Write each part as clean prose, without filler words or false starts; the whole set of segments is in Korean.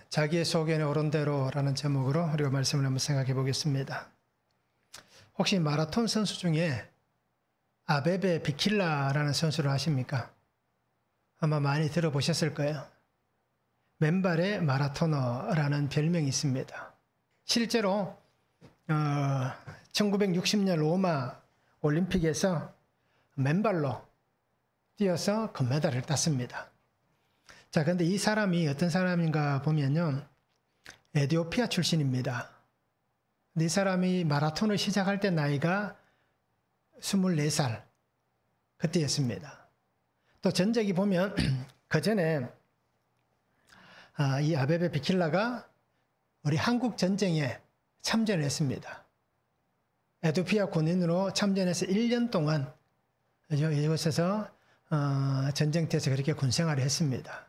자기의 소견에 옳은 대로라는 제목으로 우리가 말씀을 한번 생각해 보겠습니다. 혹시 마라톤 선수 중에 아베베 비킬라라는 선수를 아십니까? 아마 많이 들어보셨을 거예요. 맨발의 마라토너라는 별명이 있습니다. 실제로 1960년 로마 올림픽에서 맨발로 뛰어서 금메달을 땄습니다. 자, 근데 이 사람이 어떤 사람인가 보면요, 에티오피아 출신입니다. 근데 이 사람이 마라톤을 시작할 때 나이가 24살 그때였습니다. 또 전적이 보면 그 전에 이 아베베 비킬라가 우리 한국 전쟁에 참전했습니다. 에티오피아 군인으로 참전해서 1년 동안 이곳에서 전쟁터에서 그렇게 군 생활을 했습니다.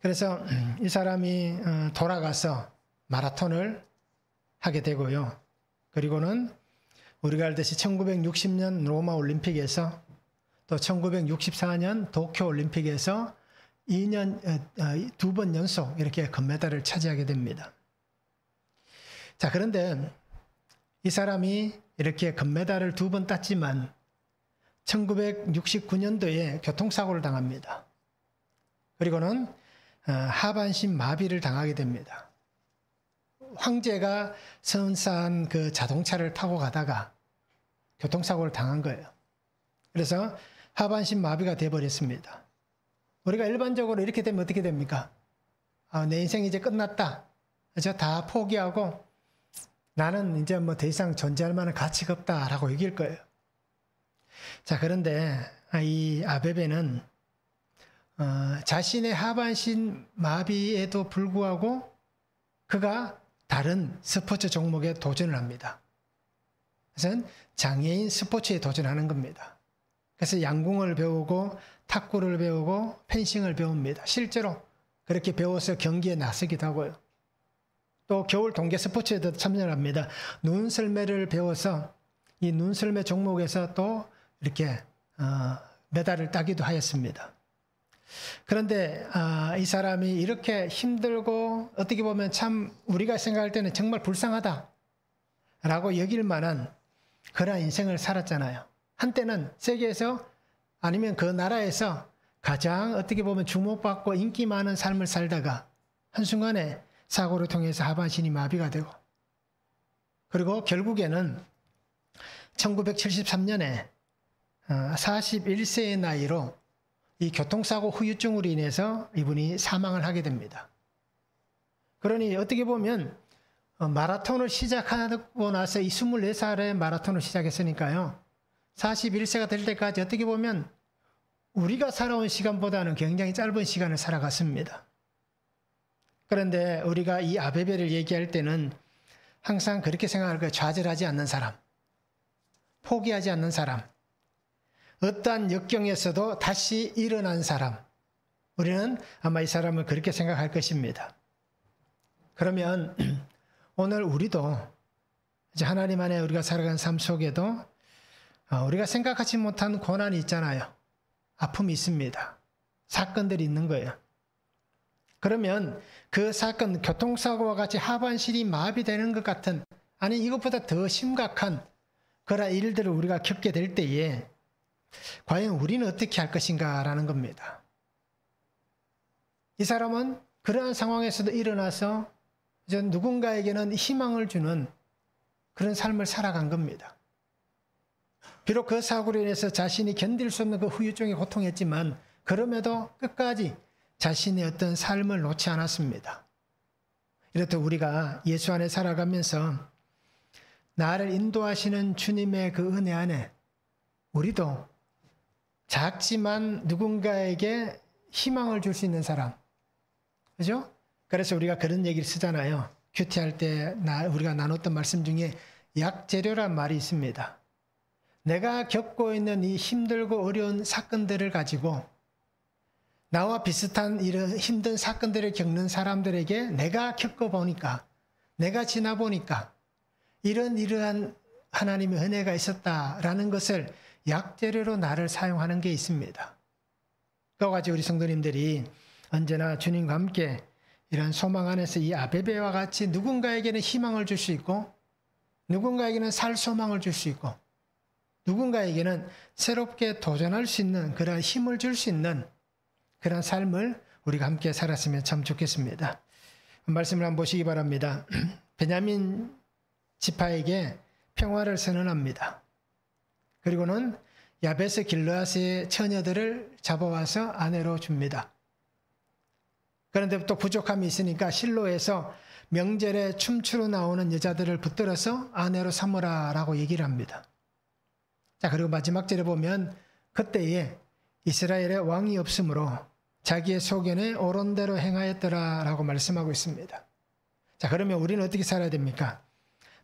그래서 이 사람이 돌아가서 마라톤을 하게 되고요. 그리고는 우리가 알듯이 1960년 로마 올림픽에서 또 1964년 도쿄 올림픽에서 2번 연속 이렇게 금메달을 차지하게 됩니다. 자, 그런데 이 사람이 이렇게 금메달을 2번 땄지만 1969년도에 교통사고를 당합니다. 그리고는 하반신 마비를 당하게 됩니다. 황제가 선사한 그 자동차를 타고 가다가 교통사고를 당한 거예요. 그래서 하반신 마비가 되어버렸습니다. 우리가 일반적으로 이렇게 되면 어떻게 됩니까? 내 인생이 이제 끝났다. 그래서 다 포기하고 나는 이제 뭐 더 이상 존재할 만한 가치가 없다라고 얘기할 거예요. 자, 그런데 이 아베베는 자신의 하반신 마비에도 불구하고 그가 다른 스포츠 종목에 도전을 합니다. 그래서 장애인 스포츠에 도전하는 겁니다. 그래서 양궁을 배우고 탁구를 배우고 펜싱을 배웁니다. 실제로 그렇게 배워서 경기에 나서기도 하고요. 또 겨울 동계 스포츠에도 참여를 합니다. 눈썰매를 배워서 이 눈썰매 종목에서 또 이렇게 메달을 따기도 하였습니다. 그런데 이 사람이 이렇게 힘들고 어떻게 보면 참 우리가 생각할 때는 정말 불쌍하다라고 여길 만한 그런 인생을 살았잖아요. 한때는 세계에서 아니면 그 나라에서 가장 어떻게 보면 주목받고 인기 많은 삶을 살다가 한순간에 사고를 통해서 하반신이 마비가 되고, 그리고 결국에는 1973년에 41세의 나이로 이 교통사고 후유증으로 인해서 이분이 사망을 하게 됩니다. 그러니 어떻게 보면 마라톤을 시작하고 나서 이 24살에 마라톤을 시작했으니까요. 41세가 될 때까지 어떻게 보면 우리가 살아온 시간보다는 굉장히 짧은 시간을 살아갔습니다. 그런데 우리가 이 아베베를 얘기할 때는 항상 그렇게 생각할 거예요. 좌절하지 않는 사람, 포기하지 않는 사람, 어떠한 역경에서도 다시 일어난 사람. 우리는 아마 이 사람을 그렇게 생각할 것입니다. 그러면 오늘 우리도 이제 하나님 안에 우리가 살아가는 삶 속에도 우리가 생각하지 못한 고난이 있잖아요. 아픔이 있습니다. 사건들이 있는 거예요. 그러면 그 사건, 교통사고와 같이 하반신이 마비되는 것 같은, 아니 이것보다 더 심각한 그런 일들을 우리가 겪게 될 때에 과연 우리는 어떻게 할 것인가라는 겁니다. 이 사람은 그러한 상황에서도 일어나서 이제 누군가에게는 희망을 주는 그런 삶을 살아간 겁니다. 비록 그 사고로 인해서 자신이 견딜 수 없는 그 후유증에 고통했지만 그럼에도 끝까지 자신의 어떤 삶을 놓지 않았습니다. 이렇듯 우리가 예수 안에 살아가면서 나를 인도하시는 주님의 그 은혜 안에 우리도 작지만 누군가에게 희망을 줄 수 있는 사람. 그죠? 그래서 우리가 그런 얘기를 쓰잖아요. 큐티할 때 우리가 나눴던 말씀 중에 약재료란 말이 있습니다. 내가 겪고 있는 이 힘들고 어려운 사건들을 가지고 나와 비슷한 이런 힘든 사건들을 겪는 사람들에게 내가 겪어보니까, 내가 지나보니까 이러한 하나님의 은혜가 있었다라는 것을 약재료로 나를 사용하는 게 있습니다. 그거 가지고 우리 성도님들이 언제나 주님과 함께 이런 소망 안에서 이 아베베와 같이 누군가에게는 희망을 줄 수 있고 누군가에게는 살 소망을 줄 수 있고 누군가에게는 새롭게 도전할 수 있는 그런 힘을 줄 수 있는 그런 삶을 우리가 함께 살았으면 참 좋겠습니다. 말씀을 한번 보시기 바랍니다. 베냐민 지파에게 평화를 선언합니다. 그리고는 야베스 길르앗의 처녀들을 잡아와서 아내로 줍니다. 그런데 또 부족함이 있으니까 실로에서 명절에 춤추러 나오는 여자들을 붙들어서 아내로 삼으라라고 얘기를 합니다. 자, 그리고 마지막 절에 보면 그때에 이스라엘의 왕이 없으므로 자기의 소견에 옳은 대로 행하였더라라고 말씀하고 있습니다. 자, 그러면 우리는 어떻게 살아야 됩니까?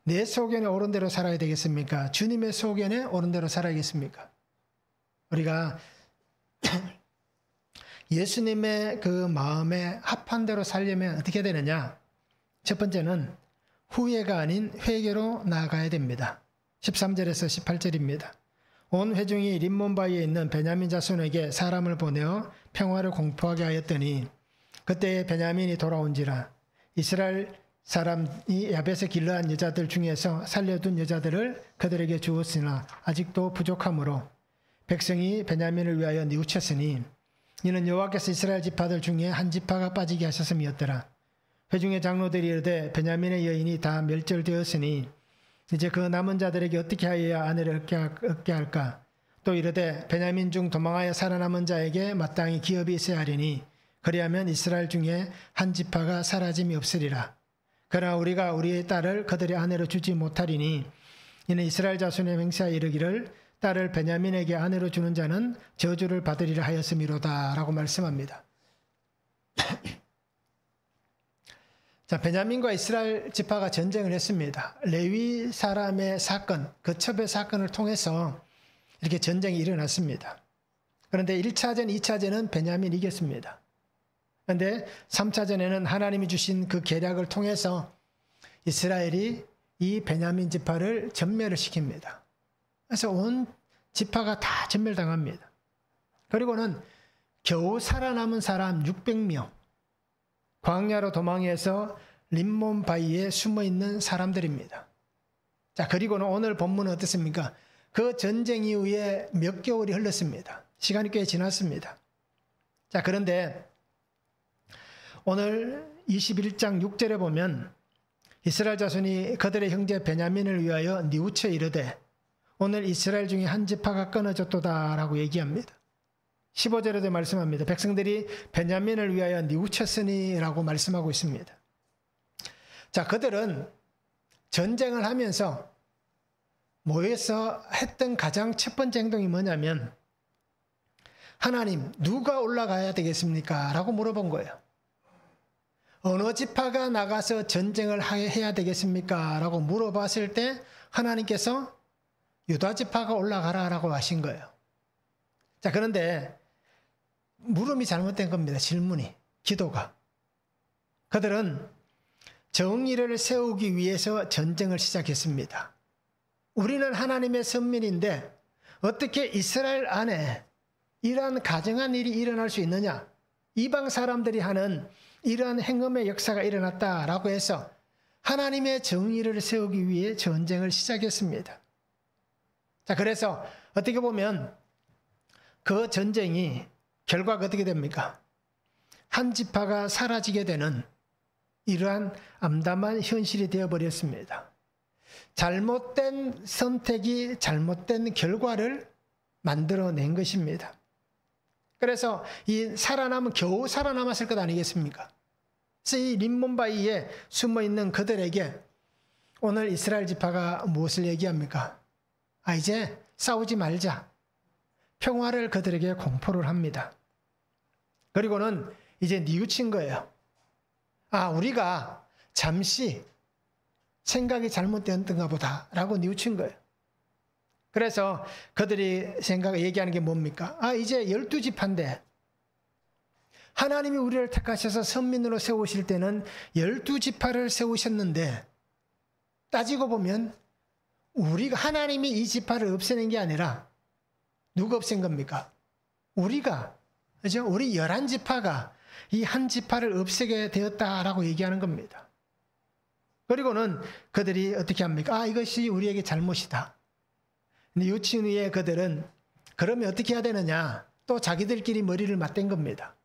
내 소견에 옳은 대로 살아야 되겠습니까? 주님의 소견에 옳은 대로 살아야겠습니까? 우리가 예수님의 그 마음에 합한 대로 살려면 어떻게 되느냐? 첫 번째는 후회가 아닌 회개로 나아가야 됩니다. 13절에서 18절입니다. 온 회중이 림몬바위에 있는 베냐민 자손에게 사람을 보내어 평화를 공포하게 하였더니 그때 베냐민이 돌아온지라 이스라엘 사람이 야베스 길르앗 여자들 중에서 살려둔 여자들을 그들에게 주었으나 아직도 부족하므로 백성이 베냐민을 위하여 뉘우쳤으니 이는 여호와께서 이스라엘 지파들 중에 한 지파가 빠지게 하셨음이었더라. 회중의 장로들이 이르되 베냐민의 여인이 다 멸절되었으니 이제 그 남은 자들에게 어떻게 하여야 아내를 얻게 할까? 또 이르되 베냐민 중 도망하여 살아남은 자에게 마땅히 기업이 있어야 하리니 그리하면 이스라엘 중에 한 지파가 사라짐이 없으리라. 그러나 우리가 우리의 딸을 그들의 아내로 주지 못하리니 이는 이스라엘 자손의 맹세하여 이르기를 딸을 베냐민에게 아내로 주는 자는 저주를 받으리라 하였음이로다 라고 말씀합니다. 자, 베냐민과 이스라엘 지파가 전쟁을 했습니다. 레위 사람의 사건, 그 첩의 사건을 통해서 이렇게 전쟁이 일어났습니다. 그런데 1차전, 2차전은 베냐민이 이겼습니다. 그런데 3차전에는 하나님이 주신 그 계략을 통해서 이스라엘이 이 베냐민 지파를 전멸을 시킵니다. 그래서 온 지파가 다 전멸당합니다. 그리고는 겨우 살아남은 사람 600명, 광야로 도망해서 림몬 바위에 숨어있는 사람들입니다. 자, 그리고는 오늘 본문은 어떻습니까? 그 전쟁 이후에 몇 개월이 흘렀습니다. 시간이 꽤 지났습니다. 자, 그런데 오늘 21장 6절에 보면 이스라엘 자손이 그들의 형제 베냐민을 위하여 뉘우쳐 이르되 오늘 이스라엘 중에 한 지파가 끊어졌도다 라고 얘기합니다. 15절에도 말씀합니다. 백성들이 베냐민을 위하여 뉘우쳤으니 라고 말씀하고 있습니다. 자, 그들은 전쟁을 하면서 모여서 했던 가장 첫 번째 행동이 뭐냐면 하나님 누가 올라가야 되겠습니까? 라고 물어본 거예요. 어느 지파가 나가서 전쟁을 해야 되겠습니까? 라고 물어봤을 때 하나님께서 유다 지파가 올라가라 라고 하신 거예요. 자, 그런데 물음이 잘못된 겁니다. 질문이, 기도가. 그들은 정의를 세우기 위해서 전쟁을 시작했습니다. 우리는 하나님의 선민인데 어떻게 이스라엘 안에 이러한 가정한 일이 일어날 수 있느냐? 이방 사람들이 하는 이러한 행음의 역사가 일어났다라고 해서 하나님의 정의를 세우기 위해 전쟁을 시작했습니다. 자, 그래서 어떻게 보면 그 전쟁이 결과가 어떻게 됩니까? 한 지파가 사라지게 되는 이러한 암담한 현실이 되어버렸습니다. 잘못된 선택이 잘못된 결과를 만들어낸 것입니다. 그래서 이 겨우 살아남았을 것 아니겠습니까? 그래서 이 림몬바위에 숨어있는 그들에게 오늘 이스라엘 지파가 무엇을 얘기합니까? 이제 싸우지 말자. 평화를 그들에게 공포를 합니다. 그리고는 이제 뉘우친 거예요. 우리가 잠시 생각이 잘못되었던가 보다 라고 뉘우친 거예요. 그래서 그들이 얘기하는 게 뭡니까? 이제 12지파인데 하나님이 우리를 택하셔서 선민으로 세우실 때는 12지파를 세우셨는데 따지고 보면 하나님이 이 지파를 없애는 게 아니라 누가 없앤 겁니까? 우리가, 그죠? 우리 11지파가 이 한 지파를 없애게 되었다라고 얘기하는 겁니다. 그리고는 그들이 어떻게 합니까? 이것이 우리에게 잘못이다. 근데 요친 후에 그들은 그러면 어떻게 해야 되느냐? 또 자기들끼리 머리를 맞댄 겁니다.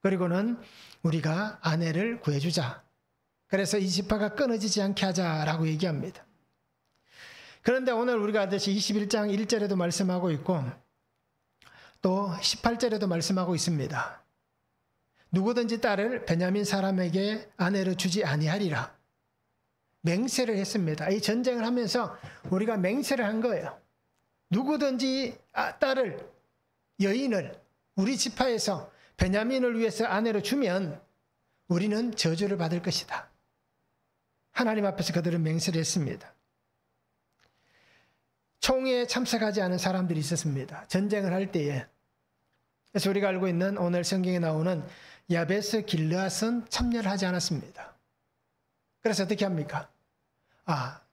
그리고는 우리가 아내를 구해주자. 그래서 이 지파가 끊어지지 않게 하자라고 얘기합니다. 그런데 오늘 우리가 하듯이 21장 1절에도 말씀하고 있고 또 18절에도 말씀하고 있습니다. 누구든지 딸을 베냐민 사람에게 아내로 주지 아니하리라. 맹세를 했습니다. 이 전쟁을 하면서 우리가 맹세를 한 거예요. 누구든지 딸을, 여인을 우리 지파에서 베냐민을 위해서 아내로 주면 우리는 저주를 받을 것이다. 하나님 앞에서 그들은 맹세를 했습니다. 총회에 참석하지 않은 사람들이 있었습니다. 전쟁을 할 때에. 그래서 우리가 알고 있는 오늘 성경에 나오는 야베스 길르앗은 참여를 하지 않았습니다. 그래서 어떻게 합니까?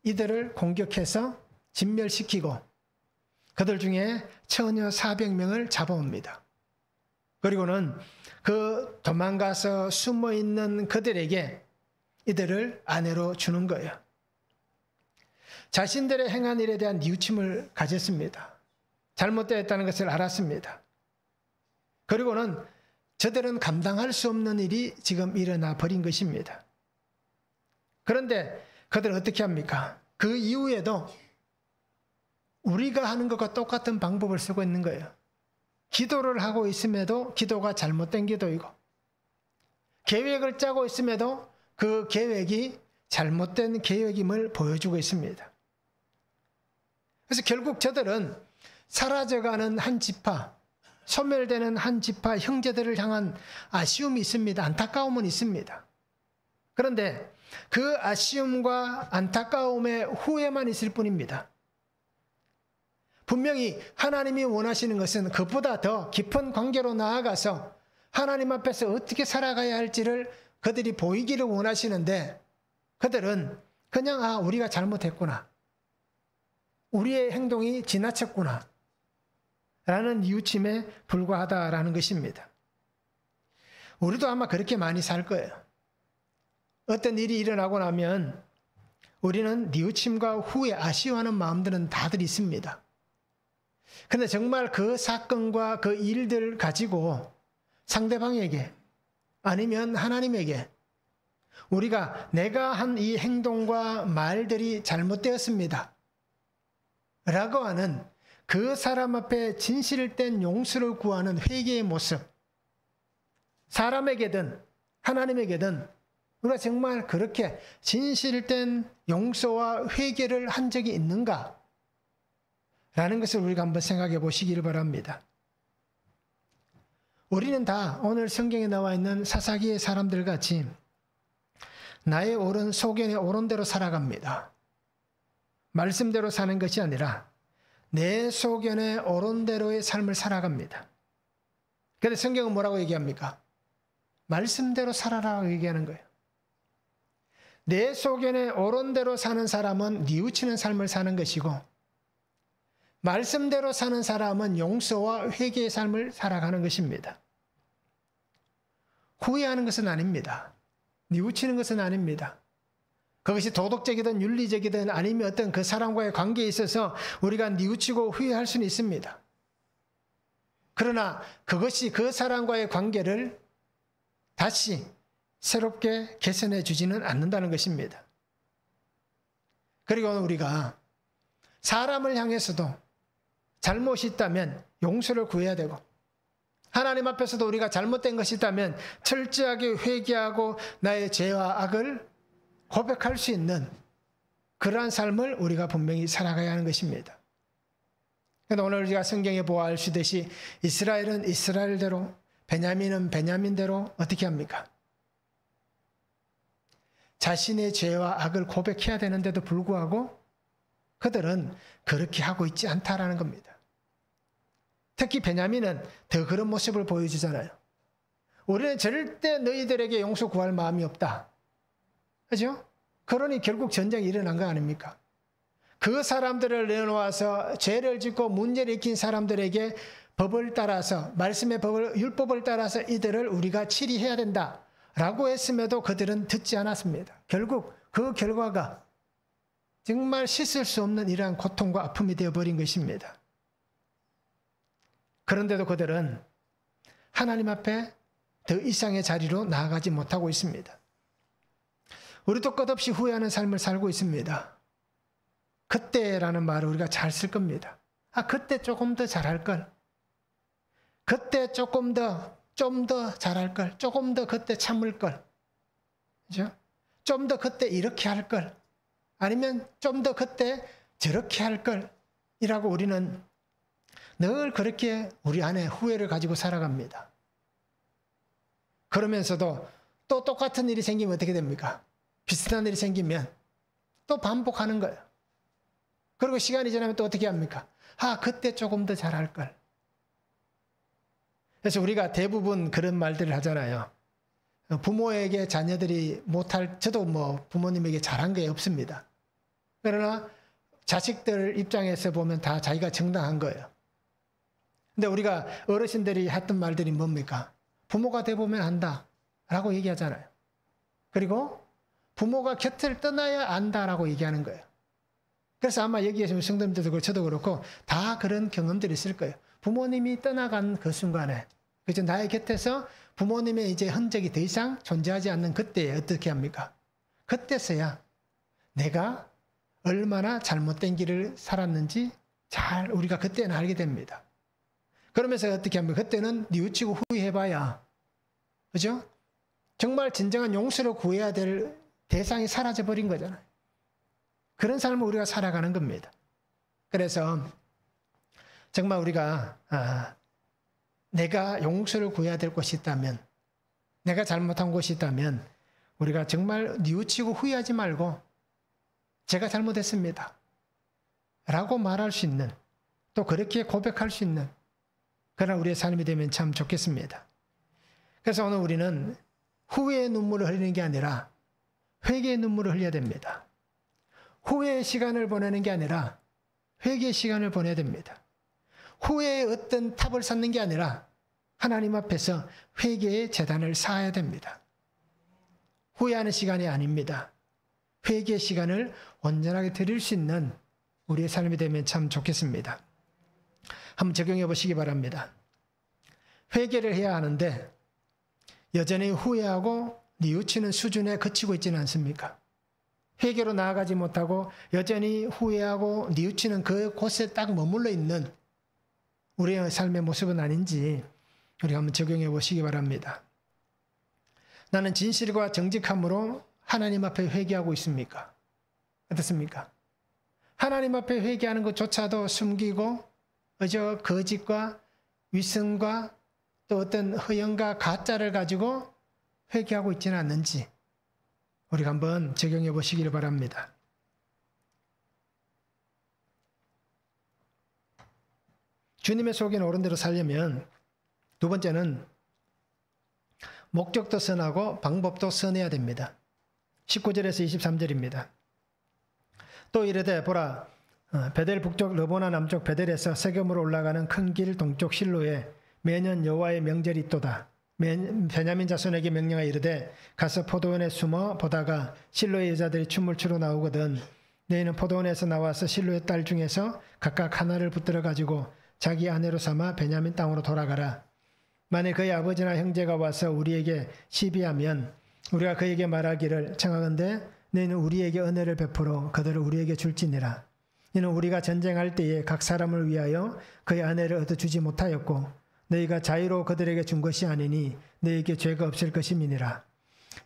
이들을 공격해서 진멸시키고 그들 중에 처녀 400명을 잡아옵니다. 그리고는 그 도망가서 숨어있는 그들에게 이들을 아내로 주는 거예요. 자신들의 행한 일에 대한 뉘우침을 가졌습니다. 잘못되었다는 것을 알았습니다. 그리고는 저들은 감당할 수 없는 일이 지금 일어나 버린 것입니다. 그런데 그들은 어떻게 합니까? 그 이후에도 우리가 하는 것과 똑같은 방법을 쓰고 있는 거예요. 기도를 하고 있음에도 기도가 잘못된 기도이고 계획을 짜고 있음에도 그 계획이 잘못된 계획임을 보여주고 있습니다. 그래서 결국 저들은 사라져가는 한 지파, 소멸되는 한 지파 형제들을 향한 아쉬움이 있습니다. 안타까움은 있습니다. 그런데 그 아쉬움과 안타까움의 후회만 있을 뿐입니다. 분명히 하나님이 원하시는 것은 그보다 더 깊은 관계로 나아가서 하나님 앞에서 어떻게 살아가야 할지를 그들이 보이기를 원하시는데 그들은 그냥 우리가 잘못했구나. 우리의 행동이 지나쳤구나. 라는 뉘우침에 불과하다라는 것입니다. 우리도 아마 그렇게 많이 살 거예요. 어떤 일이 일어나고 나면 우리는 뉘우침과 후회, 아쉬워하는 마음들은 다들 있습니다. 그런데 정말 그 사건과 그 일들 가지고 상대방에게 아니면 하나님에게 우리가 내가 한 이 행동과 말들이 잘못되었습니다. 라고 하는 그 사람 앞에 진실된 용서를 구하는 회개의 모습. 사람에게든 하나님에게든 우리가 정말 그렇게 진실된 용서와 회개를 한 적이 있는가? 라는 것을 우리가 한번 생각해 보시기를 바랍니다. 우리는 다 오늘 성경에 나와 있는 사사기의 사람들 같이 나의 옳은 소견에 옳은 대로 살아갑니다. 말씀대로 사는 것이 아니라 내 소견에 옳은 대로의 삶을 살아갑니다. 그런데 성경은 뭐라고 얘기합니까? 말씀대로 살아라고 얘기하는 거예요. 내 소견에 옳은 대로 사는 사람은 뉘우치는 삶을 사는 것이고 말씀대로 사는 사람은 용서와 회개의 삶을 살아가는 것입니다. 후회하는 것은 아닙니다. 뉘우치는 것은 아닙니다. 그것이 도덕적이든 윤리적이든 아니면 어떤 그 사람과의 관계에 있어서 우리가 뉘우치고 후회할 수는 있습니다. 그러나 그것이 그 사람과의 관계를 다시 새롭게 개선해 주지는 않는다는 것입니다. 그리고 우리가 사람을 향해서도 잘못이 있다면 용서를 구해야 되고 하나님 앞에서도 우리가 잘못된 것이 있다면 철저하게 회개하고 나의 죄와 악을 고백할 수 있는 그러한 삶을 우리가 분명히 살아가야 하는 것입니다. 그런데 오늘 우리가 성경에 보아하시듯이 이스라엘은 이스라엘대로 베냐민은 베냐민대로 어떻게 합니까? 자신의 죄와 악을 고백해야 되는데도 불구하고 그들은 그렇게 하고 있지 않다라는 겁니다. 특히 베냐민은 더 그런 모습을 보여주잖아요. 우리는 절대 너희들에게 용서 구할 마음이 없다. 그죠? 그러니 결국 전쟁이 일어난 거 아닙니까? 그 사람들을 내놓아서 죄를 짓고 문제를 일으킨 사람들에게 법을 따라서 말씀의 법을 율법을 따라서 이들을 우리가 치리해야 된다라고 했음에도 그들은 듣지 않았습니다. 결국 그 결과가 정말 씻을 수 없는 이러한 고통과 아픔이 되어버린 것입니다. 그런데도 그들은 하나님 앞에 더 이상의 자리로 나아가지 못하고 있습니다. 우리도 끝없이 후회하는 삶을 살고 있습니다. 그때라는 말을 우리가 잘 쓸 겁니다. 그때 조금 더 잘할 걸. 그때 좀 더 잘할 걸. 조금 더 그때 참을 걸. 그죠? 좀 더 그때 이렇게 할 걸. 아니면 좀 더 그때 저렇게 할 걸. 이라고 우리는 늘 그렇게 우리 안에 후회를 가지고 살아갑니다. 그러면서도 또 똑같은 일이 생기면 어떻게 됩니까? 비슷한 일이 생기면 또 반복하는 거예요. 그리고 시간이 지나면 또 어떻게 합니까? 그때 조금 더 잘할 걸. 그래서 우리가 대부분 그런 말들을 하잖아요. 부모에게 자녀들이 못할, 저도 뭐 부모님에게 잘한 게 없습니다. 그러나 자식들 입장에서 보면 다 자기가 정당한 거예요. 근데 우리가 어르신들이 했던 말들이 뭡니까? 부모가 돼보면 안다 라고 얘기하잖아요. 그리고 부모가 곁을 떠나야 안다라고 얘기하는 거예요. 그래서 아마 여기 계신 성도님들도 그렇고 저도 그렇고 다 그런 경험들이 있을 거예요. 부모님이 떠나간 그 순간에, 그죠? 나의 곁에서 부모님의 이제 흔적이 더 이상 존재하지 않는 그때에 어떻게 합니까? 그때서야 내가 얼마나 잘못된 길을 살았는지 잘 우리가 그때는 알게 됩니다. 그러면서 어떻게 합니까? 그때는 뉘우치고 후회해봐야, 그죠? 정말 진정한 용서를 구해야 될 대상이 사라져버린 거잖아요. 그런 삶을 우리가 살아가는 겁니다. 그래서 정말 우리가 내가 용서를 구해야 될 곳이 있다면, 내가 잘못한 곳이 있다면 우리가 정말 뉘우치고 후회하지 말고 제가 잘못했습니다 라고 말할 수 있는, 또 그렇게 고백할 수 있는 그런 우리의 삶이 되면 참 좋겠습니다. 그래서 오늘 우리는 후회의 눈물을 흘리는 게 아니라 회개의 눈물을 흘려야 됩니다. 후회의 시간을 보내는 게 아니라 회개의 시간을 보내야 됩니다. 후회의 어떤 탑을 쌓는 게 아니라 하나님 앞에서 회개의 제단을 쌓아야 됩니다. 후회하는 시간이 아닙니다. 회개의 시간을 온전하게 드릴 수 있는 우리의 삶이 되면 참 좋겠습니다. 한번 적용해 보시기 바랍니다. 회개를 해야 하는데 여전히 후회하고 뉘우치는 수준에 그치고 있지는 않습니까? 회개로 나아가지 못하고 여전히 후회하고 뉘우치는 그 곳에 딱 머물러 있는 우리의 삶의 모습은 아닌지 우리가 한번 적용해 보시기 바랍니다. 나는 진실과 정직함으로 하나님 앞에 회개하고 있습니까? 어떻습니까? 하나님 앞에 회개하는 것조차도 숨기고 거짓과 위선과 또 어떤 허영과 가짜를 가지고 회개하고 있지는 않는지 우리가 한번 적용해 보시기를 바랍니다. 주님의 속에는 옳은 대로 살려면 두 번째는 목적도 선하고 방법도 선해야 됩니다. 19절에서 23절입니다. 또 이르되 보라 베델 북쪽 르보나 남쪽 베델에서 세겜으로 올라가는 큰 길 동쪽 실로에 매년 여호와의 명절이 있도다. 베냐민 자손에게 명령하여 이르되 가서 포도원에 숨어 보다가 실로의 여자들이 춤을 추러 나오거든 너희는 포도원에서 나와서 실로의 딸 중에서 각각 하나를 붙들어 가지고 자기 아내로 삼아 베냐민 땅으로 돌아가라. 만일 그의 아버지나 형제가 와서 우리에게 시비하면 우리가 그에게 말하기를 청하건대 너희는 우리에게 은혜를 베풀어 그들을 우리에게 줄지니라. 이는 우리가 전쟁할 때에 각 사람을 위하여 그의 아내를 얻어주지 못하였고 너희가 자유로 그들에게 준 것이 아니니 너희에게 죄가 없을 것임이니라.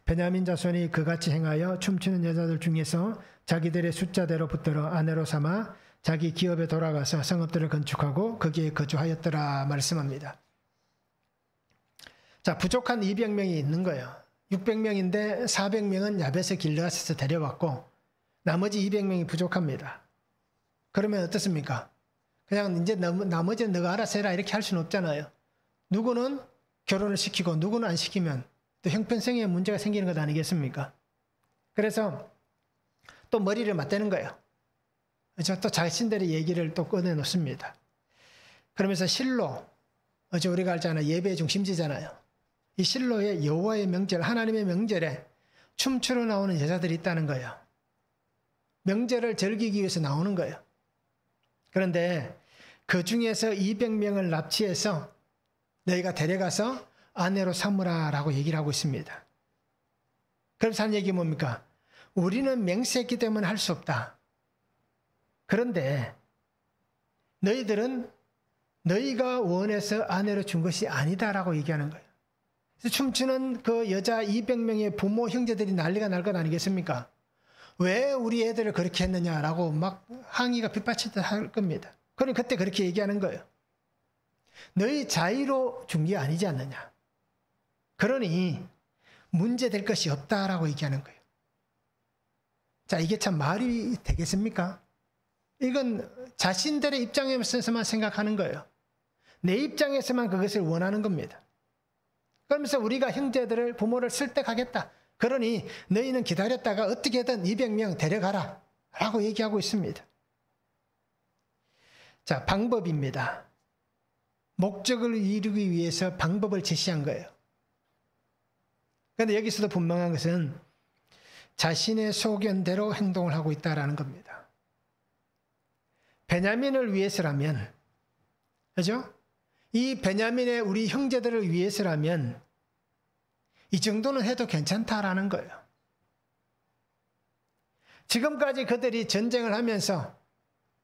베냐민 자손이 그같이 행하여 춤추는 여자들 중에서 자기들의 숫자대로 붙들어 아내로 삼아 자기 기업에 돌아가서 성읍들을 건축하고 거기에 거주하였더라 말씀합니다. 자, 부족한 200명이 있는 거예요. 600명인데 400명은 야베스 길르앗에서 데려왔고 나머지 200명이 부족합니다. 그러면 어떻습니까? 그냥 이제 나머지는 너가 알아서 해라 이렇게 할 수는 없잖아요. 누구는 결혼을 시키고 누구는 안 시키면 또 형편성에 문제가 생기는 것 아니겠습니까? 그래서 또 머리를 맞대는 거예요. 그렇죠? 또 자신들의 얘기를 또 꺼내놓습니다. 그러면서 실로, 어제 우리가 알잖아요. 예배의 중심지잖아요. 이 실로의 여호와의 명절, 하나님의 명절에 춤추러 나오는 여자들이 있다는 거예요. 명절을 즐기기 위해서 나오는 거예요. 그런데 그 중에서 200명을 납치해서 너희가 데려가서 아내로 삼으라라고 얘기를 하고 있습니다. 그래서 하는 얘기 뭡니까? 우리는 맹세했기 때문에 할 수 없다. 그런데 너희들은 너희가 원해서 아내로 준 것이 아니다라고 얘기하는 거예요. 그래서 춤추는 그 여자 200명의 부모 형제들이 난리가 날 것 아니겠습니까? 왜 우리 애들을 그렇게 했느냐라고 막 항의가 빗받칠 할 겁니다. 그럼 그때 그렇게 얘기하는 거예요. 너희 자의로 준 게 아니지 않느냐. 그러니 문제될 것이 없다라고 얘기하는 거예요. 자, 이게 참 말이 되겠습니까? 이건 자신들의 입장에서만 생각하는 거예요. 내 입장에서만 그것을 원하는 겁니다. 그러면서 우리가 형제들을, 부모를 설득하겠다. 그러니 너희는 기다렸다가 어떻게든 200명 데려가라 라고 얘기하고 있습니다. 자, 방법입니다. 목적을 이루기 위해서 방법을 제시한 거예요. 그런데 여기서도 분명한 것은 자신의 소견대로 행동을 하고 있다는 겁니다. 베냐민을 위해서라면, 그죠? 이 베냐민의 우리 형제들을 위해서라면 이 정도는 해도 괜찮다라는 거예요. 지금까지 그들이 전쟁을 하면서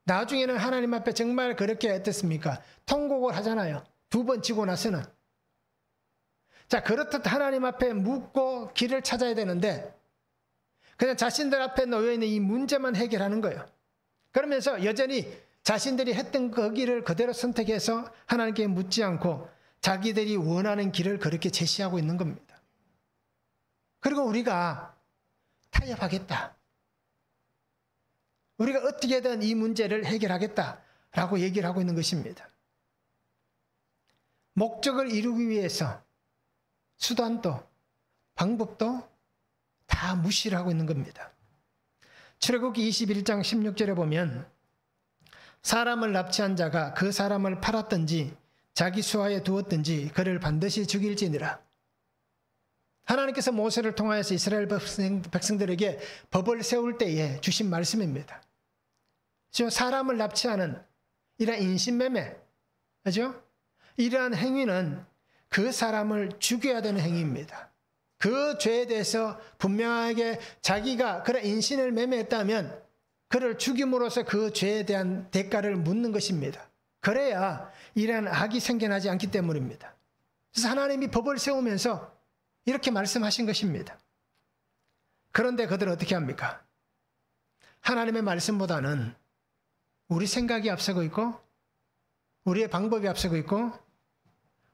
나중에는 하나님 앞에 정말 그렇게 어떻습니까? 통곡을 하잖아요. 2번 지고 나서는. 자, 그렇듯 하나님 앞에 묻고 길을 찾아야 되는데 그냥 자신들 앞에 놓여있는 이 문제만 해결하는 거예요. 그러면서 여전히 자신들이 했던 그 길을 그대로 선택해서 하나님께 묻지 않고 자기들이 원하는 길을 그렇게 제시하고 있는 겁니다. 그리고 우리가 타협하겠다. 우리가 어떻게든 이 문제를 해결하겠다라고 얘기를 하고 있는 것입니다. 목적을 이루기 위해서 수단도 방법도 다 무시를 하고 있는 겁니다. 출애굽기 21장 16절에 보면 사람을 납치한 자가 그 사람을 팔았든지 자기 수하에 두었든지 그를 반드시 죽일지니라. 하나님께서 모세를 통하여서 이스라엘 백성들에게 법을 세울 때에 주신 말씀입니다. 사람을 납치하는 이러한 인신매매, 그죠? 이러한 행위는 그 사람을 죽여야 되는 행위입니다. 그 죄에 대해서 분명하게 자기가 그런 인신을 매매했다면 그를 죽임으로써 그 죄에 대한 대가를 묻는 것입니다. 그래야 이러한 악이 생겨나지 않기 때문입니다. 그래서 하나님이 법을 세우면서 이렇게 말씀하신 것입니다. 그런데 그들은 어떻게 합니까? 하나님의 말씀보다는 우리 생각이 앞서고 있고 우리의 방법이 앞서고 있고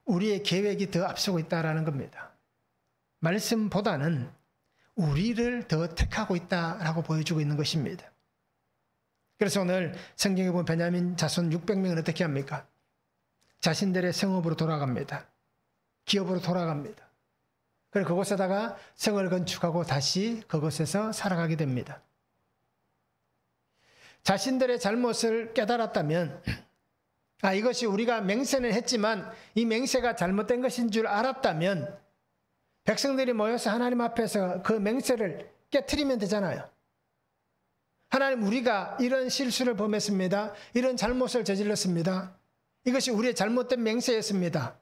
우리의 계획이 더 앞서고 있다는 겁니다. 말씀보다는 우리를 더 택하고 있다라고 보여주고 있는 것입니다. 그래서 오늘 성경에 보면 베냐민 자손 600명은 어떻게 합니까? 자신들의 성읍으로 돌아갑니다. 기업으로 돌아갑니다. 그리고 그곳에다가 성을 건축하고 다시 그곳에서 살아가게 됩니다. 자신들의 잘못을 깨달았다면 이것이 우리가 맹세는 했지만 이 맹세가 잘못된 것인 줄 알았다면 백성들이 모여서 하나님 앞에서 그 맹세를 깨트리면 되잖아요. 하나님, 우리가 이런 실수를 범했습니다. 이런 잘못을 저질렀습니다. 이것이 우리의 잘못된 맹세였습니다.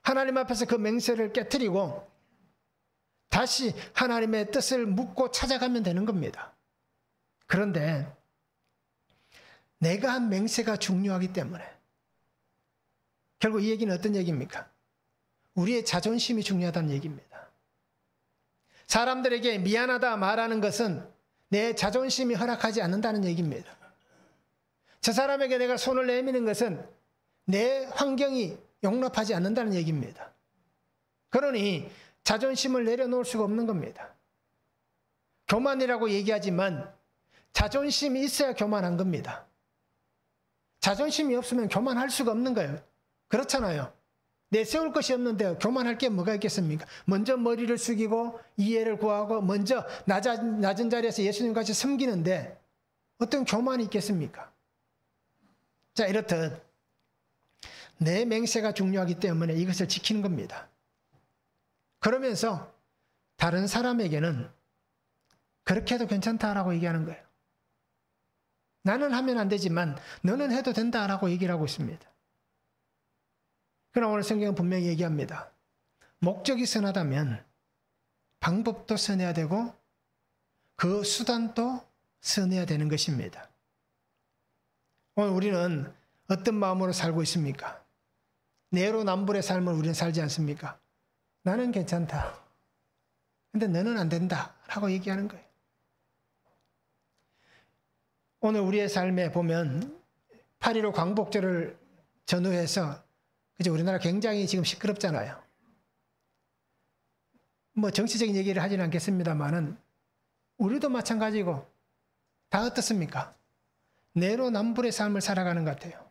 하나님 앞에서 그 맹세를 깨트리고 다시 하나님의 뜻을 묻고 찾아가면 되는 겁니다. 그런데 내가 한 맹세가 중요하기 때문에 결국 이 얘기는 어떤 얘기입니까? 우리의 자존심이 중요하다는 얘기입니다. 사람들에게 미안하다 말하는 것은 내 자존심이 허락하지 않는다는 얘기입니다. 저 사람에게 내가 손을 내미는 것은 내 환경이 용납하지 않는다는 얘기입니다. 그러니 자존심을 내려놓을 수가 없는 겁니다. 교만이라고 얘기하지만 자존심이 있어야 교만한 겁니다. 자존심이 없으면 교만할 수가 없는 거예요. 그렇잖아요. 내세울 것이 없는데 교만할 게 뭐가 있겠습니까? 먼저 머리를 숙이고 이해를 구하고 먼저 낮은 자리에서 예수님같이 섬기는데 어떤 교만이 있겠습니까? 자, 이렇듯 내 맹세가 중요하기 때문에 이것을 지키는 겁니다. 그러면서 다른 사람에게는 그렇게 해도 괜찮다라고 얘기하는 거예요. 나는 하면 안 되지만 너는 해도 된다라고 얘기를 하고 있습니다. 그러나 오늘 성경은 분명히 얘기합니다. 목적이 선하다면 방법도 선해야 되고 그 수단도 선해야 되는 것입니다. 오늘 우리는 어떤 마음으로 살고 있습니까? 내로남불의 삶을 우리는 살지 않습니까? 나는 괜찮다. 근데 너는 안 된다. 라고 얘기하는 거예요. 오늘 우리의 삶에 보면 8.15 광복절을 전후해서 그죠? 우리나라 굉장히 지금 시끄럽잖아요. 뭐 정치적인 얘기를 하지는 않겠습니다만은 우리도 마찬가지고 다 어떻습니까? 내로남불의 삶을 살아가는 것 같아요.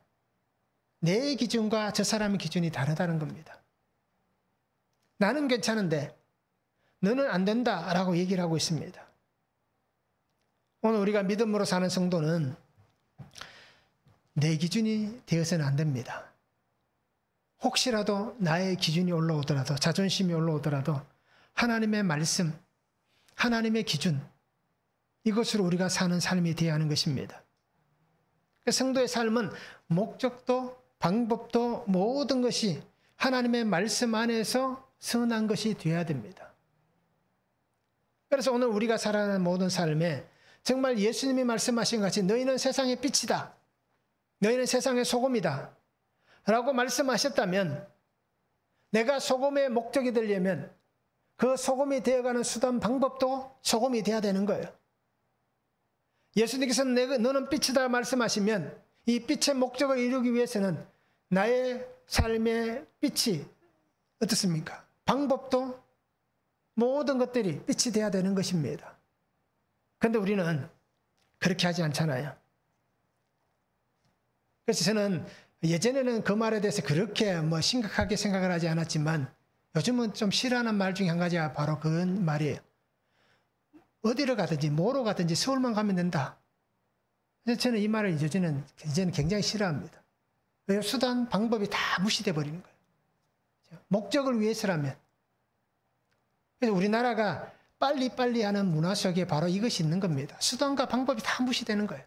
내 기준과 저 사람의 기준이 다르다는 겁니다. 나는 괜찮은데 너는 안 된다라고 얘기를 하고 있습니다. 오늘 우리가 믿음으로 사는 성도는 내 기준이 되어서는 안 됩니다. 혹시라도 나의 기준이 올라오더라도, 자존심이 올라오더라도 하나님의 말씀, 하나님의 기준, 이것으로 우리가 사는 삶이 되어야 하는 것입니다. 성도의 삶은 목적도 방법도 모든 것이 하나님의 말씀 안에서 선한 것이 되어야 됩니다. 그래서 오늘 우리가 살아가는 모든 삶에 정말 예수님이 말씀하신 것 같이 너희는 세상의 빛이다. 너희는 세상의 소금이다. 라고 말씀하셨다면 내가 소금의 목적이 되려면 그 소금이 되어가는 수단 방법도 소금이 되어야 되는 거예요. 예수님께서 너는 빛이다 말씀하시면 이 빛의 목적을 이루기 위해서는 나의 삶의 빛이 어떻습니까? 방법도 모든 것들이 빛이 되어야 되는 것입니다. 그런데 우리는 그렇게 하지 않잖아요. 그래서 저는 예전에는 그 말에 대해서 그렇게 심각하게 생각을 하지 않았지만 요즘은 좀 싫어하는 말 중에 한 가지가 바로 그 말이에요. 어디를 가든지 뭐로 가든지 서울만 가면 된다. 그래서 저는 이 말을 이제는 굉장히 싫어합니다. 왜? 수단, 방법이 다 무시돼 버리는 거예요. 목적을 위해서라면. 그래서 우리나라가 빨리빨리 하는 문화 속에 바로 이것이 있는 겁니다. 수단과 방법이 다 무시되는 거예요.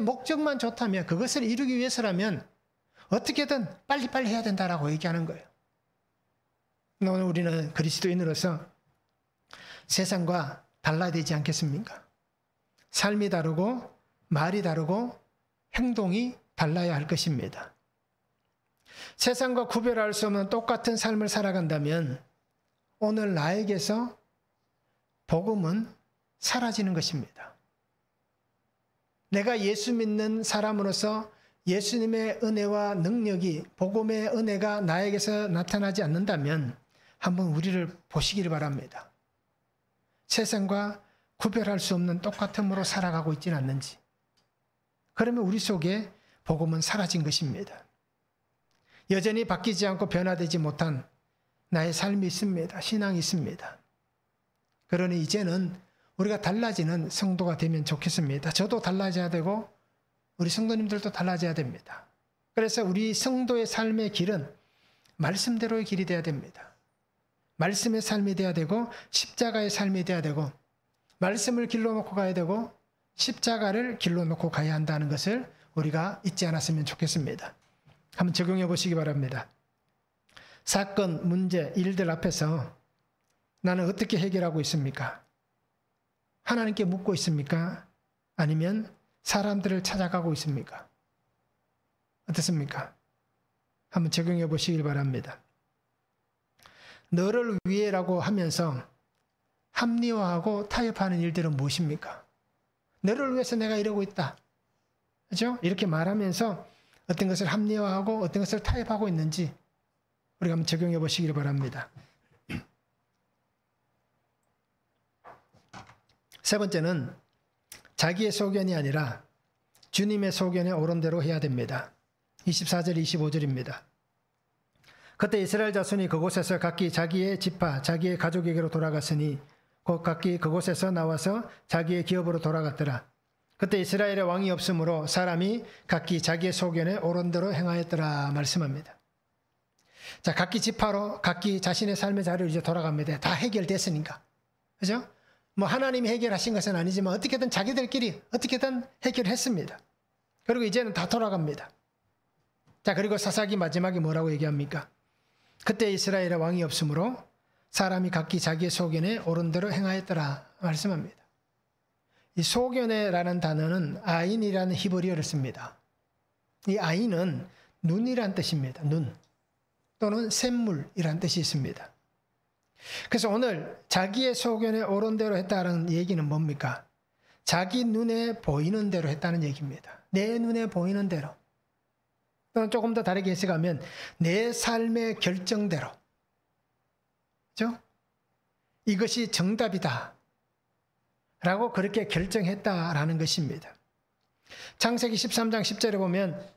목적만 좋다면 그것을 이루기 위해서라면 어떻게든 빨리빨리 해야 된다라고 얘기하는 거예요. 오늘 우리는 그리스도인으로서 세상과 달라야 되지 않겠습니까? 삶이 다르고 말이 다르고 행동이 달라야 할 것입니다. 세상과 구별할 수 없는 똑같은 삶을 살아간다면 오늘 나에게서 복음은 사라지는 것입니다. 내가 예수 믿는 사람으로서 예수님의 은혜와 능력이, 복음의 은혜가 나에게서 나타나지 않는다면 한번 우리를 보시기를 바랍니다. 세상과 구별할 수 없는 똑같음으로 살아가고 있지는 않는지. 그러면 우리 속에 복음은 사라진 것입니다. 여전히 바뀌지 않고 변화되지 못한 나의 삶이 있습니다. 신앙이 있습니다. 그러니 이제는 우리가 달라지는 성도가 되면 좋겠습니다. 저도 달라져야 되고 우리 성도님들도 달라져야 됩니다. 그래서 우리 성도의 삶의 길은 말씀대로의 길이 되어야 됩니다. 말씀의 삶이 되어야 되고 십자가의 삶이 되어야 되고 말씀을 길로 놓고 가야 되고 십자가를 길로 놓고 가야 한다는 것을 우리가 잊지 않았으면 좋겠습니다. 한번 적용해 보시기 바랍니다. 사건, 문제, 일들 앞에서 나는 어떻게 해결하고 있습니까? 하나님께 묻고 있습니까? 아니면 사람들을 찾아가고 있습니까? 어떻습니까? 한번 적용해 보시길 바랍니다. 너를 위해라고 하면서 합리화하고 타협하는 일들은 무엇입니까? 너를 위해서 내가 이러고 있다. 그렇죠? 이렇게 말하면서 어떤 것을 합리화하고 어떤 것을 타협하고 있는지 우리가 한번 적용해 보시길 바랍니다. 세 번째는 자기의 소견이 아니라 주님의 소견에 옳은 대로 해야 됩니다. 24절, 25절입니다. 그때 이스라엘 자손이 그곳에서 각기 자기의 지파, 자기의 가족에게로 돌아갔으니 곧 각기 그곳에서 나와서 자기의 기업으로 돌아갔더라. 그때 이스라엘에 왕이 없으므로 사람이 각기 자기의 소견에 옳은 대로 행하였더라 말씀합니다. 자, 각기 지파로 각기 자신의 삶의 자리로 이제 돌아갑니다. 다 해결됐으니까. 그죠? 뭐 하나님이 해결하신 것은 아니지만 어떻게든 자기들끼리 어떻게든 해결했습니다. 그리고 이제는 다 돌아갑니다. 자, 그리고 사사기 마지막에 뭐라고 얘기합니까? 그때 이스라엘에 왕이 없으므로 사람이 각기 자기의 소견에 옳은 대로 행하였더라 말씀합니다. 이 소견에라는 단어는 아인이라는 히브리어를 씁니다. 이 아인은 눈이란 뜻입니다. 눈 또는 샘물이란 뜻이 있습니다. 그래서 오늘 자기의 소견에 옳은 대로 했다는 얘기는 뭡니까? 자기 눈에 보이는 대로 했다는 얘기입니다. 내 눈에 보이는 대로. 또는 조금 더 다르게 해석하면 내 삶의 결정대로. 그렇죠? 이것이 정답이다 라고 그렇게 결정했다라는 것입니다. 창세기 13장 10절에 보면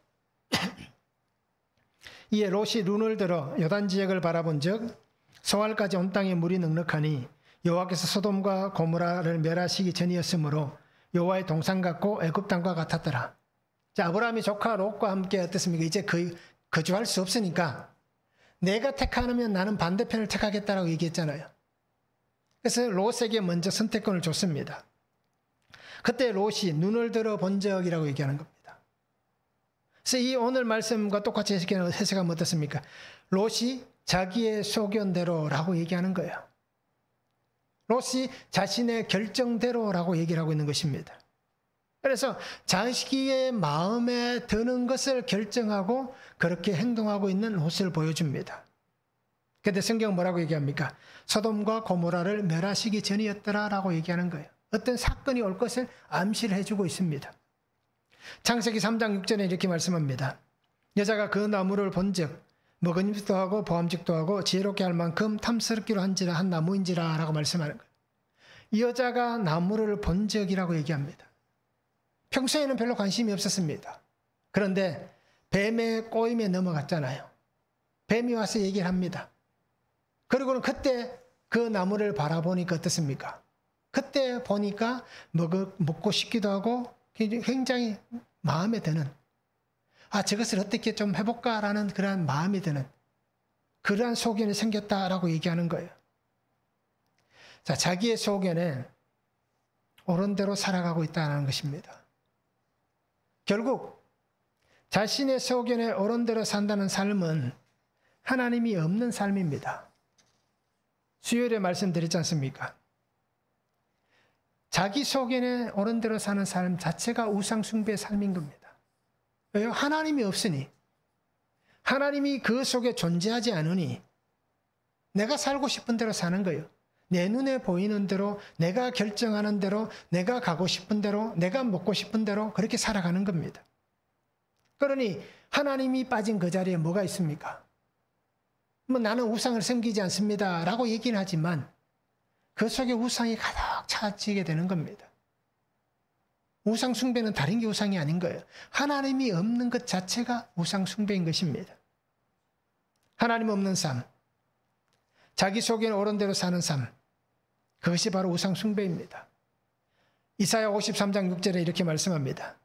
이에 롯이 눈을 들어 요단 지역을 바라본즉 소알까지 온 땅에 물이 넉넉하니 여호와께서 소돔과 고모라를 멸하시기 전이었으므로 여호와의 동산 같고 애굽 땅과 같았더라. 자, 아브라함이 조카 롯과 함께 어떻습니까? 이제 거주할 수 없으니까 내가 택하면 나는 반대편을 택하겠다라고 얘기했잖아요. 그래서 롯에게 먼저 선택권을 줬습니다. 그때 롯이 눈을 들어 본 적이라고 얘기하는 겁니다. 그래서 이 오늘 말씀과 똑같이 해석하면 어떻습니까? 롯이 자기의 소견대로라고 얘기하는 거예요. 롯이 자신의 결정대로라고 얘기를 하고 있는 것입니다. 그래서 자기의 마음에 드는 것을 결정하고 그렇게 행동하고 있는 롯을 보여줍니다. 그런데 성경은 뭐라고 얘기합니까? 소돔과 고모라를 멸하시기 전이었더라라고 얘기하는 거예요. 어떤 사건이 올 것을 암시를 해주고 있습니다. 창세기 3장 6절에 이렇게 말씀합니다. 여자가 그 나무를 본즉 먹은잎도 하고 보암직도 하고 지혜롭게 할 만큼 탐스럽기로 한 나무인지라 라고 말씀하는 거예요. 이 여자가 나무를 본 적이라고 얘기합니다. 평소에는 별로 관심이 없었습니다. 그런데 뱀의 꼬임에 넘어갔잖아요. 뱀이 와서 얘기를 합니다. 그리고는 그때 그 나무를 바라보니까 어떻습니까? 그때 보니까 먹고 싶기도 하고 굉장히 마음에 드는, 저것을 어떻게 좀 해볼까라는 그러한 마음이 드는 그러한 소견이 생겼다라고 얘기하는 거예요. 자, 자기의 소견에 옳은 대로 살아가고 있다는 것입니다. 결국 자신의 소견에 옳은 대로 산다는 삶은 하나님이 없는 삶입니다. 수요일에 말씀드렸지 않습니까? 자기 소견에 옳은 대로 사는 삶 자체가 우상 숭배의 삶인 겁니다. 왜요? 하나님이 없으니, 하나님이 그 속에 존재하지 않으니 내가 살고 싶은 대로 사는 거예요. 내 눈에 보이는 대로, 내가 결정하는 대로, 내가 가고 싶은 대로, 내가 먹고 싶은 대로 그렇게 살아가는 겁니다. 그러니 하나님이 빠진 그 자리에 뭐가 있습니까? 나는 우상을 섬기지 않습니다 라고 얘기는 하지만 그 속에 우상이 가득 차지게 되는 겁니다. 우상 숭배는 다른 게 우상이 아닌 거예요. 하나님이 없는 것 자체가 우상 숭배인 것입니다. 하나님 없는 삶, 자기 속에는 옳은 대로 사는 삶, 그것이 바로 우상 숭배입니다. 이사야 53장 6절에 이렇게 말씀합니다.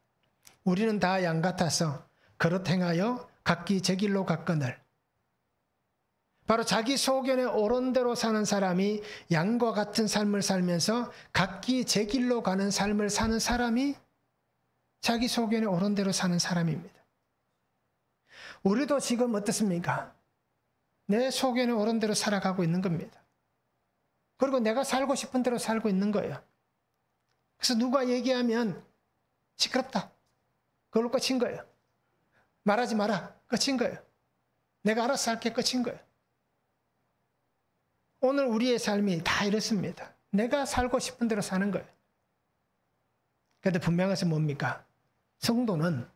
우리는 다 양 같아서 그릇 행하여 각기 제 길로 갔거늘. 바로 자기 소견에 옳은 대로 사는 사람이 양과 같은 삶을 살면서 각기 제 길로 가는 삶을 사는 사람이 자기 소견에 옳은 대로 사는 사람입니다. 우리도 지금 어떻습니까? 내 소견에 옳은 대로 살아가고 있는 겁니다. 그리고 내가 살고 싶은 대로 살고 있는 거예요. 그래서 누가 얘기하면 시끄럽다. 그걸로 끝인 거예요. 말하지 마라. 끝인 거예요. 내가 알아서 할게. 끝인 거예요. 오늘 우리의 삶이 다 이렇습니다. 내가 살고 싶은 대로 사는 거예요. 그런데 분명한 것은 뭡니까? 성도는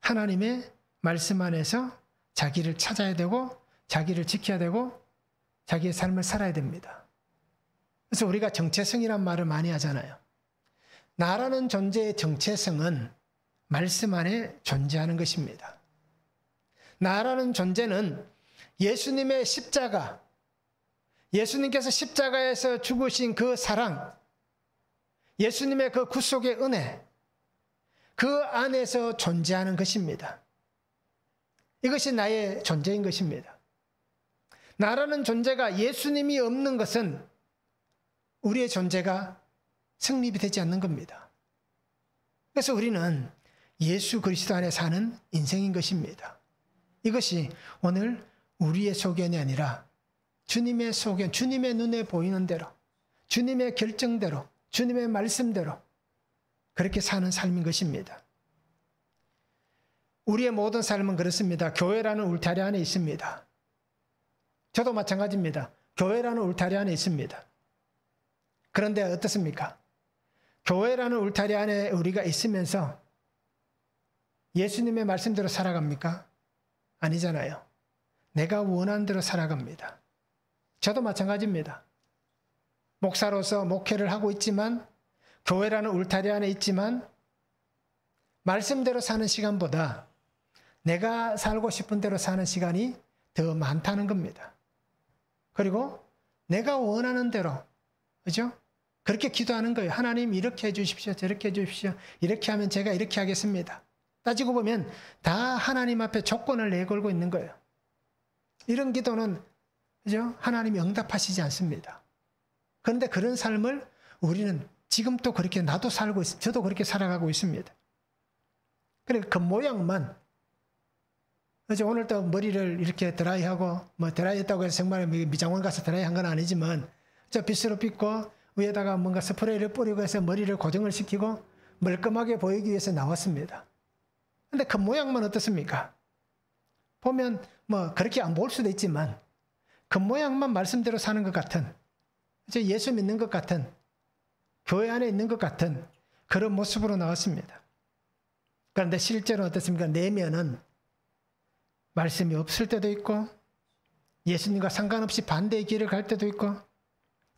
하나님의 말씀 안에서 자기를 찾아야 되고 자기를 지켜야 되고 자기의 삶을 살아야 됩니다. 그래서 우리가 정체성이란 말을 많이 하잖아요. 나라는 존재의 정체성은 말씀 안에 존재하는 것입니다. 나라는 존재는 예수님의 십자가, 예수님께서 십자가에서 죽으신 그 사랑, 예수님의 그 구속의 은혜, 그 안에서 존재하는 것입니다. 이것이 나의 존재인 것입니다. 나라는 존재가 예수님이 없는 것은 우리의 존재가 성립이 되지 않는 겁니다. 그래서 우리는 예수 그리스도 안에 사는 인생인 것입니다. 이것이 오늘 우리의 소견이 아니라 주님의 소견, 주님의 눈에 보이는 대로, 주님의 결정대로, 주님의 말씀대로 그렇게 사는 삶인 것입니다. 우리의 모든 삶은 그렇습니다. 교회라는 울타리 안에 있습니다. 저도 마찬가지입니다. 교회라는 울타리 안에 있습니다. 그런데 어떻습니까? 교회라는 울타리 안에 우리가 있으면서 예수님의 말씀대로 살아갑니까? 아니잖아요. 내가 원하는 대로 살아갑니다. 저도 마찬가지입니다. 목사로서 목회를 하고 있지만, 교회라는 울타리 안에 있지만, 말씀대로 사는 시간보다 내가 살고 싶은 대로 사는 시간이 더 많다는 겁니다. 그리고 내가 원하는 대로, 그죠? 그렇게 기도하는 거예요. 하나님 이렇게 해주십시오. 저렇게 해주십시오. 이렇게 하면 제가 이렇게 하겠습니다. 따지고 보면 다 하나님 앞에 조건을 내걸고 있는 거예요. 이런 기도는, 그죠? 하나님이 응답하시지 않습니다. 그런데 그런 삶을 우리는 지금 또 그렇게 나도 살고 있습니다. 저도 그렇게 살아가고 있습니다. 그러니까 그 모양만, 그죠? 오늘 또 머리를 이렇게 드라이하고, 뭐 드라이했다고 해서 정말 미장원 가서 드라이한 건 아니지만, 저 빗으로 빗고 위에다가 뭔가 스프레이를 뿌리고 해서 머리를 고정을 시키고 멀끔하게 보이기 위해서 나왔습니다. 근데 그 모양만 어떻습니까? 보면 뭐 그렇게 안 보일 수도 있지만 그 모양만 말씀대로 사는 것 같은, 예수 믿는 것 같은, 교회 안에 있는 것 같은 그런 모습으로 나왔습니다. 그런데 실제로 어떻습니까? 내면은 말씀이 없을 때도 있고, 예수님과 상관없이 반대의 길을 갈 때도 있고,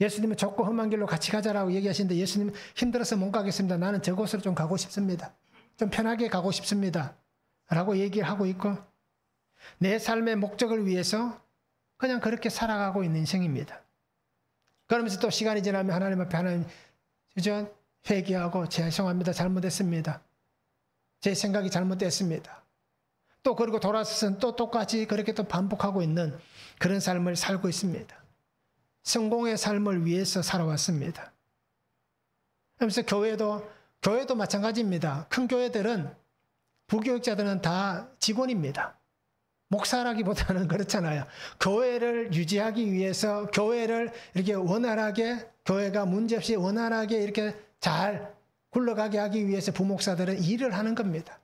예수님은 좁고 험한 길로 같이 가자라고 얘기하시는데 예수님은 힘들어서 못 가겠습니다. 나는 저곳으로 좀 가고 싶습니다. 좀 편하게 가고 싶습니다. 라고 얘기를 하고 있고, 내 삶의 목적을 위해서 그냥 그렇게 살아가고 있는 인생입니다. 그러면서 또 시간이 지나면 하나님 앞에 하나님, 그죠? 회개하고 죄송합니다. 잘못했습니다. 제 생각이 잘못됐습니다. 또 그리고 돌아서서는 또 똑같이 그렇게 또 반복하고 있는 그런 삶을 살고 있습니다. 성공의 삶을 위해서 살아왔습니다. 그러면서 교회도 마찬가지입니다. 큰 교회들은, 부교육자들은 다 직원입니다. 목사라기보다는 그렇잖아요. 교회를 유지하기 위해서, 교회를 이렇게 원활하게, 교회가 문제없이 원활하게 이렇게 잘 굴러가게 하기 위해서 부목사들은 일을 하는 겁니다.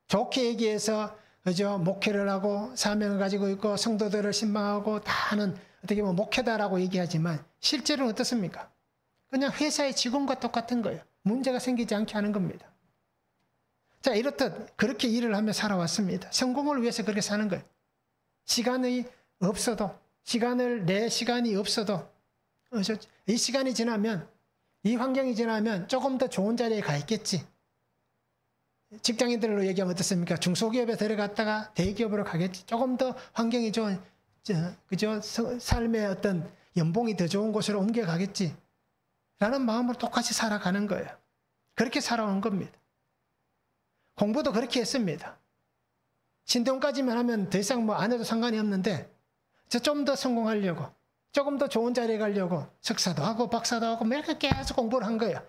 좋게 얘기해서, 그죠? 목회를 하고 사명을 가지고 있고 성도들을 신방하고 다 하는, 어떻게 보면 목회다라고 얘기하지만 실제로는 어떻습니까? 그냥 회사의 직원과 똑같은 거예요. 문제가 생기지 않게 하는 겁니다. 자, 이렇듯 그렇게 일을 하며 살아왔습니다. 성공을 위해서 그렇게 사는 거예요. 시간이 없어도, 내 시간이 없어도, 이 시간이 지나면, 이 환경이 지나면 조금 더 좋은 자리에 가 있겠지. 직장인들로 얘기하면 어떻습니까? 중소기업에 들어갔다가 대기업으로 가겠지. 조금 더 환경이 좋은, 그죠? 삶의 어떤 연봉이 더 좋은 곳으로 옮겨가겠지. 라는 마음으로 똑같이 살아가는 거예요. 그렇게 살아온 겁니다. 공부도 그렇게 했습니다. 신대원까지만 하면 더 이상 뭐 안 해도 상관이 없는데, 좀 더 성공하려고, 조금 더 좋은 자리에 가려고 석사도 하고 박사도 하고 이렇게 계속 공부를 한 거예요.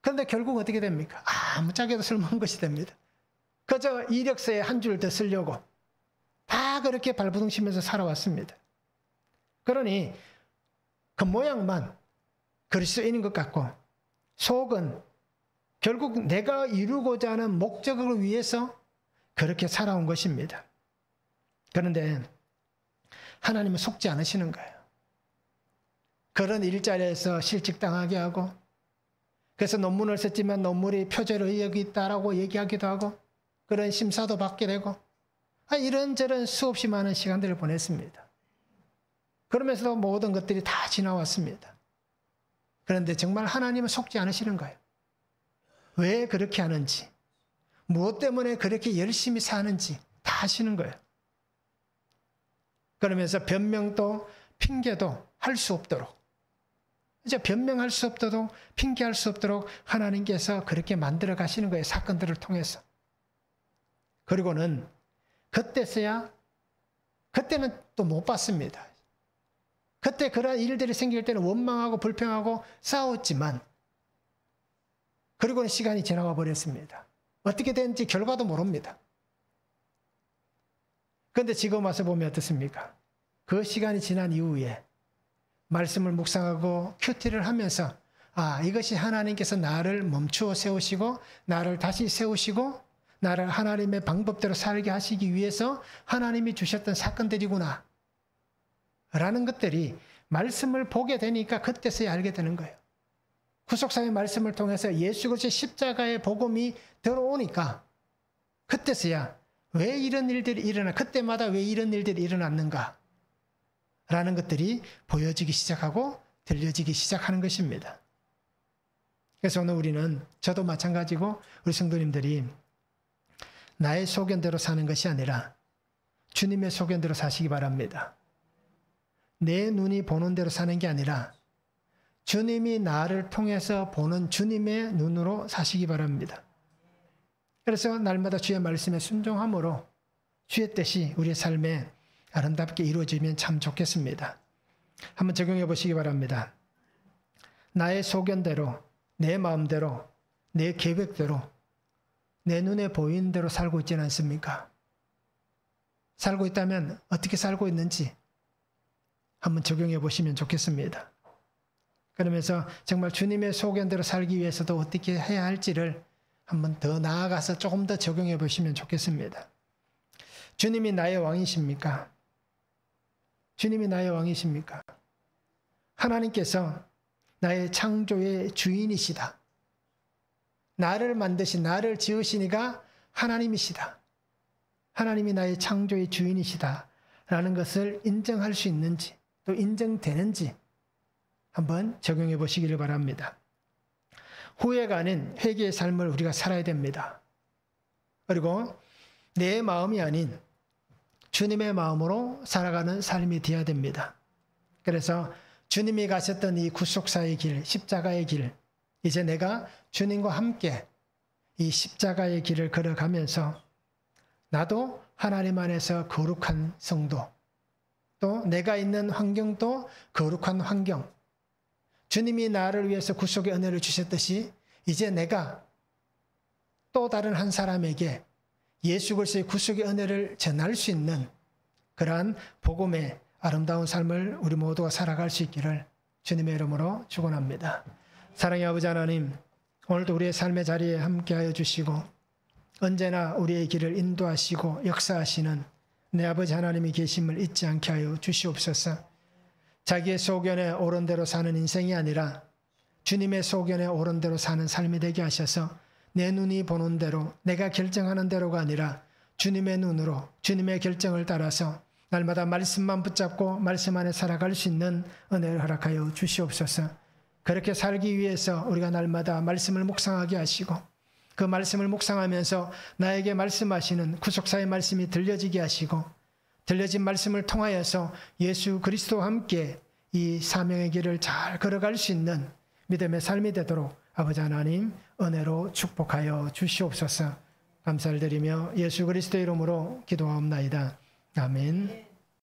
그런데 결국 어떻게 됩니까? 아무짝에도 쓸모없는 것이 됩니다. 그저 이력서에 한 줄 더 쓰려고 다 그렇게 발버둥치면서 살아왔습니다. 그러니 그 모양만 그리스도인인 것 같고, 속은 결국 내가 이루고자 하는 목적을 위해서 그렇게 살아온 것입니다. 그런데 하나님은 속지 않으시는 거예요. 그런 일자리에서 실직당하게 하고, 그래서 논문을 썼지만 논문이 표절 의혹이 있다라고 얘기하기도 하고, 그런 심사도 받게 되고, 이런저런 수없이 많은 시간들을 보냈습니다. 그러면서도 모든 것들이 다 지나왔습니다. 그런데 정말 하나님은 속지 않으시는 거예요. 왜 그렇게 하는지, 무엇 때문에 그렇게 열심히 사는지 다 아시는 거예요. 그러면서 변명도 핑계도 할 수 없도록, 이제 변명할 수 없도록, 핑계할 수 없도록 하나님께서 그렇게 만들어 가시는 거예요. 사건들을 통해서. 그리고는 그때서야 그때는 또 못 봤습니다. 그때 그런 일들이 생길 때는 원망하고 불평하고 싸웠지만 그리고는 시간이 지나가 버렸습니다. 어떻게 됐는지 결과도 모릅니다. 그런데 지금 와서 보면 어떻습니까? 그 시간이 지난 이후에 말씀을 묵상하고 큐티를 하면서 이것이 하나님께서 나를 멈추어 세우시고 나를 다시 세우시고 나를 하나님의 방법대로 살게 하시기 위해서 하나님이 주셨던 사건들이구나 라는 것들이 말씀을 보게 되니까 그때서야 알게 되는 거예요. 구속사의 말씀을 통해서 예수 그리스도의 십자가의 복음이 들어오니까 그때서야 왜 이런 일들이 그때마다 왜 이런 일들이 일어났는가 라는 것들이 보여지기 시작하고 들려지기 시작하는 것입니다. 그래서 오늘 우리는 저도 마찬가지고 우리 성도님들이 나의 소견대로 사는 것이 아니라 주님의 소견대로 사시기 바랍니다. 내 눈이 보는 대로 사는 게 아니라 주님이 나를 통해서 보는 주님의 눈으로 사시기 바랍니다. 그래서 날마다 주의 말씀에 순종함으로 주의 뜻이 우리의 삶에 아름답게 이루어지면 참 좋겠습니다. 한번 적용해 보시기 바랍니다. 나의 소견대로, 내 마음대로, 내 계획대로, 내 눈에 보이는 대로 살고 있지는 않습니까? 살고 있다면 어떻게 살고 있는지 한번 적용해 보시면 좋겠습니다. 그러면서 정말 주님의 소견대로 살기 위해서도 어떻게 해야 할지를 한번 더 나아가서 조금 더 적용해 보시면 좋겠습니다. 주님이 나의 왕이십니까? 주님이 나의 왕이십니까? 하나님께서 나의 창조의 주인이시다. 나를 만드신, 나를 지으시니가 하나님이시다. 하나님이 나의 창조의 주인이시다. 라는 것을 인정할 수 있는지, 또 인정되는지 한번 적용해 보시기를 바랍니다. 후회가 아닌 회개의 삶을 우리가 살아야 됩니다. 그리고 내 마음이 아닌 주님의 마음으로 살아가는 삶이 되어야 됩니다. 그래서 주님이 가셨던 이 구속사의 길, 십자가의 길, 이제 내가 주님과 함께 이 십자가의 길을 걸어가면서 나도 하나님 안에서 거룩한 성도, 또 내가 있는 환경도 거룩한 환경, 주님이 나를 위해서 구속의 은혜를 주셨듯이 이제 내가 또 다른 한 사람에게 예수 그리스도의 구속의 은혜를 전할 수 있는 그러한 복음의 아름다운 삶을 우리 모두가 살아갈 수 있기를 주님의 이름으로 축원합니다. 사랑의 아버지 하나님, 오늘도 우리의 삶의 자리에 함께하여 주시고 언제나 우리의 길을 인도하시고 역사하시는 내 아버지 하나님이 계심을 잊지 않게 하여 주시옵소서. 자기의 소견에 옳은 대로 사는 인생이 아니라 주님의 소견에 옳은 대로 사는 삶이 되게 하셔서 내 눈이 보는 대로, 내가 결정하는 대로가 아니라 주님의 눈으로, 주님의 결정을 따라서 날마다 말씀만 붙잡고 말씀 안에 살아갈 수 있는 은혜를 허락하여 주시옵소서. 그렇게 살기 위해서 우리가 날마다 말씀을 묵상하게 하시고 그 말씀을 묵상하면서 나에게 말씀하시는 구속사의 말씀이 들려지게 하시고 들려진 말씀을 통하여서 예수 그리스도와 함께 이 사명의 길을 잘 걸어갈 수 있는 믿음의 삶이 되도록 아버지 하나님 은혜로 축복하여 주시옵소서. 감사를 드리며 예수 그리스도의 이름으로 기도하옵나이다. 아멘.